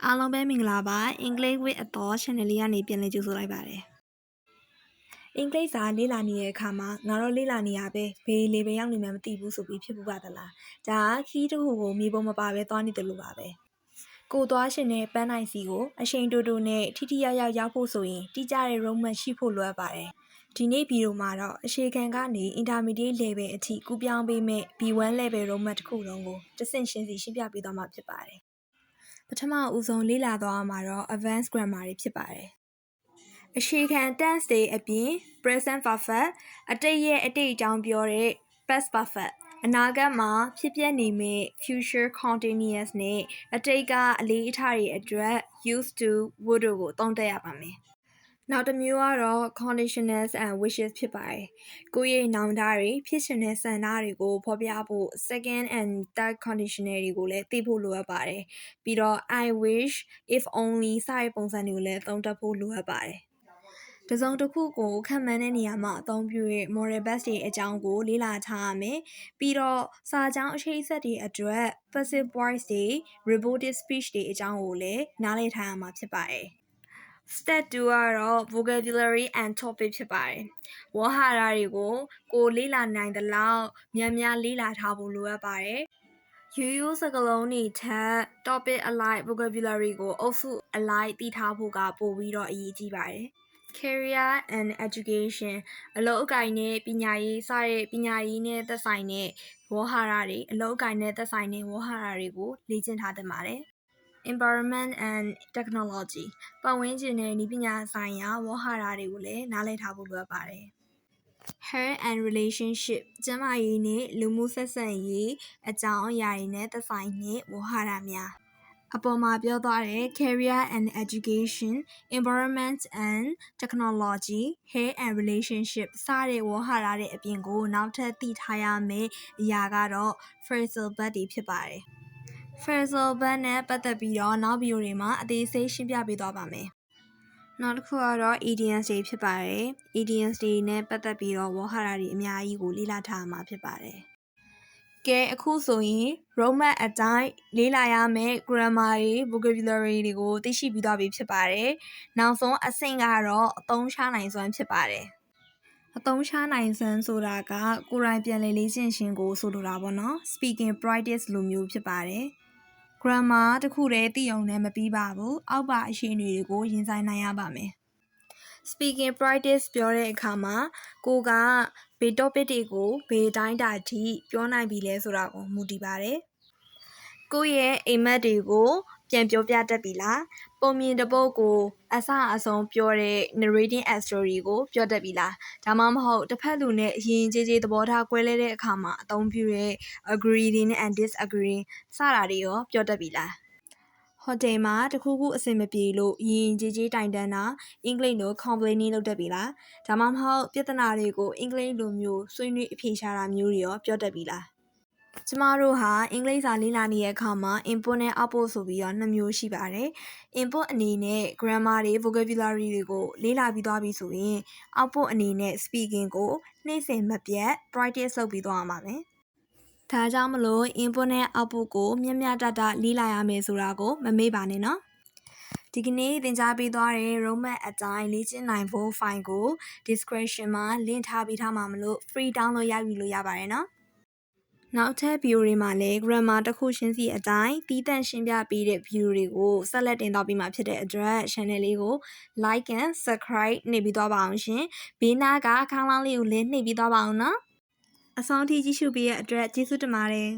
အားလုံးပဲမင်္ဂလာပါ English with အတော် channel လေးကနေပြန်လည်ကြိုဆိုလိုက်ပါတယ်အင်္ဂလိပ်စာလေ့လာနေတဲ့အခါမှာငါတို့လေ့လာနေရပဲဘေးလေပဲရောက်နေမှမသိဘူးဆိုပြီးဖြစ်ပူပါသလားဒါကခီးတစ်ခုကိုမြေပုံမပါပဲသွားနေတယ်လို့ပါပဲကိုသွားရှင်တဲ့ပန်းနိုင်စီကိုအချိန်တိုတိုနဲ့ထိထိရောက်ရောက်ရောက်ဖို့ဆိုရင်တိကျတဲ့ roadmap ရှိဖို့လိုအပ်ပါတယ်ဒီနေ့ဗီဒီယိုမှာတော့အခြေခံကနေ intermediate level အထိကူးပြောင်းပေးမဲ့ B1 level roadmap တစ်ခုလုံးကိုတစ်ဆင့်ချင်းစီရှင်းပြပေးသွားမှာဖြစ်ပါတယ်ပထမဦးဆုံးလေ့လာသွားမှာတော့ advanced grammar တွေဖြစ်ပါတယ်အခြေခံ tense တွေအပြင် present perfect အတိတ်ရဲ့အတိတ်အကြောင်းပြောတဲ့ past perfect အနာဂတ်မှာဖြစ်ပျက်နေမဲ့ future continuous နဲ့အတိတ်ကအလေးအထားတွေအတွက် used to would တို့ကိုသုံးသပ်ရပါမယ်နောက်တစ်မျိုးကတော့ conditionals and wishes ဖြစ်ပါတယ်ကိုယ့်ရဲ့နောင်တတွေဖြစ်ရှင်တဲ့ဆန္ဒတွေကိုဖော်ပြဖို့ second and third conditional တွေကိုလည်းသိဖို့လိုအပ်ပါတယ်ပြီးတော့ I wish if only စတဲ့ပုံစံတွေကိုလည်းသုံးသပ်ဖို့လိုအပ်ပါတယ်တစုံတစ်ခုကိုခန့်မှန်းတဲ့နေရာမှာအသုံးပြုတဲ့ model verbs တွေအကြောင်းကိုလေ့လာထားရမယ်ပြီးတော့စာကြောင်းအခြေဆက်တွေအတွက် passive voice တွေ robotic speech တွေအကြောင်းကိုလည်းနားလည်ထားရမှာဖြစ်ပါတယ်Step 2ကတော့ vocabulary and topic ဖြစ်ပါတယ်။ဝေါဟာရတွေကိုလေ့လာနိုင်သလောက်များများလေ့လာထားဖို့လိုအပ်ပါတယ်။ရိုးရိုးစကားလုံးတွေထက် topic အလိုက် vocabulary ကိုအုပ်စုအလိုက်သိထားဖို့ကပိုပြီးတော့အရေးကြီးပါတယ်။ Career and education အလုပ်အကိုင်နဲ့ပညာရေးစတဲ့ပညာရေးနဲ့သက်ဆိုင်တဲ့ဝေါဟာရတွေအလုပ်အကိုင်နဲ့သက်ဆိုင်တဲ့ဝေါဟာရတွေကိုလေ့ကျင့်ထားသင့်ပါတယ်။ Environment and technology ပတ်ဝန်းကျင်နဲ့နည်းပညာဆိုင်ရာဝေါဟာရတွေကိုလည်းနားလည်ထားဖို့လိုအပ်ပါတယ်။ Health and relationship ကျန်းမာရေးနဲ့လူမှုဆက်ဆံရေးအကြောင်းအရာတွေနဲ့သက်ဆိုင်တဲ့ဝေါဟာရများအပေါ်မှာပြောသွားတဲ့ career and education, environment and technology, health and relationship စတဲ့ဝေါဟာရတွေအပြင်ကိုနောက်ထပ်သိထားရမယ့်အရာကတော့ phrasal verb တွေဖြစ်ပါတယ်Phrasal verb နဲ့ပတ်သက်ပြီးတော့နောက်ဗီဒီယိုတွေမှာအသေးစိတ်ရှင်းပြပေးသွားပါမယ်။နောက်တစ်ခုကတော့ idioms တွေဖြစ်ပါတယ်။ idioms တွေနဲ့ပတ်သက်ပြီးတော့ဝေါဟာရတွေအများကြီးကိုလေ့လာထားမှာဖြစ်ပါတယ်။ကဲအခုဆိုရင် roadmap အတိုင်းလေ့လာရမယ့် grammar တွေ vocabulary တွေကိုသိရှိပြီးသွားပြီဖြစ်ပါတယ်။နောက်ဆုံးအဆင့်ကတော့အသုံးချနိုင်စွမ်းဖြစ်ပါတယ်။အသုံးချနိုင်စွမ်းဆိုတာကကိုယ်တိုင်ပြန်လည်လေ့ကျင့်ခြင်းကိုဆိုလိုတာပေါ့နော် speaking practice လိုမျိုးဖြစ်ပါတယ်။ grammar တစ်ခုတည်းသိအောင်လည်းမပြီးပါဘူးအောက်ပါအခြေအနေတွေကိုရင်ဆိုင်နိုင်ရပါမယ် speaking practice ပြောတဲ့အခါမှာကိုကဘယ် topic တွေကိုဘယ်တိုင်းတာထိပြောနိုင်ပြီလဲဆိုတာကိုမူတည်ပါတယ်ကိုယ့်ရဲ့အိမ်မက်တွေကိုပြန်ပြောပြတတ်ပြီလားပုံမြင်တစ်ပုဒ်ကိုအစအဆုံးပြောတဲ့ narrating a story ကိုပြောတတ်ပြီလားဒါမှမဟုတ်တစ်ဖက်လူနဲ့အရင်ကြေသဘောထားကွဲလဲတဲ့အခါမှာအသုံးပြုတဲ့ agreeing and disagreeing စတာတွေရောပြောတတ်ပြီလားဟိုတယ်မှာတခုခုအဆင်မပြေလို့ရင်ကြေတိုင်တန်းတာအင်္ဂလိပ်လို complaining လုပ်တတ်ပြီလားဒါမှမဟုတ်ပြဿနာတွေကိုအင်္ဂလိပ်လိုမျိုးဆွေးနွေးအဖြေရှာတာမျိုးတွေရောပြောတတ်ပြီလားကျမတို့ဟာအင်္ဂလိပ်စာလေ့လာနေတဲ့အခါမှာ input နဲ့ output ဆိုပြီးတော့နှစ်မျိုးရှိပါတယ် input အနေနဲ့ grammar တွေ vocabulary တွေကိုလေ့လာပြီးသွားပြီဆိုရင် output အနေနဲ့ speaking ကိုနေ့စဉ်မပြတ် practice လုပ်ပြီးသွားရမှာမယ်ဒါကြောင့်မလို့ input နဲ့ output ကိုမျှမျှတတလေ့လာရမယ်ဆိုတာကိုမမေ့ပါနဲ့နော်ဒီကနေ့သင်ကြားပေးသွားတဲ့ roadmap အတိုင်းလေ့ကျင့်နိုင်ဖို့ file ကို description မှာ link ထားပေးထားမှာမလို့ free download ရယူလို့ရပါတယ်နော်နောက်ထပ်ဗီဒီယိုတွေမှာလည်း grammar တစ်ခုချင်းစီအတိုင်းသီးသန့်ရှင်းပြပေးတဲ့ဗီဒီယိုတွေကိုဆက်လက်တင်သွားပေးမှာဖြစ်တဲ့အတွက် channel လေးကို like and subscribe နှိပ်ပြီးသွားပါအောင်ရှင်ဘေးနားကခေါင်းလောင်းလေးကိုလည်းနှိပ်ပြီးသွားပါအောင်နော်အဆုံးထိကြည့်ရှုပေးတဲ့အတွက်ကျေးဇူးတင်ပါတယ်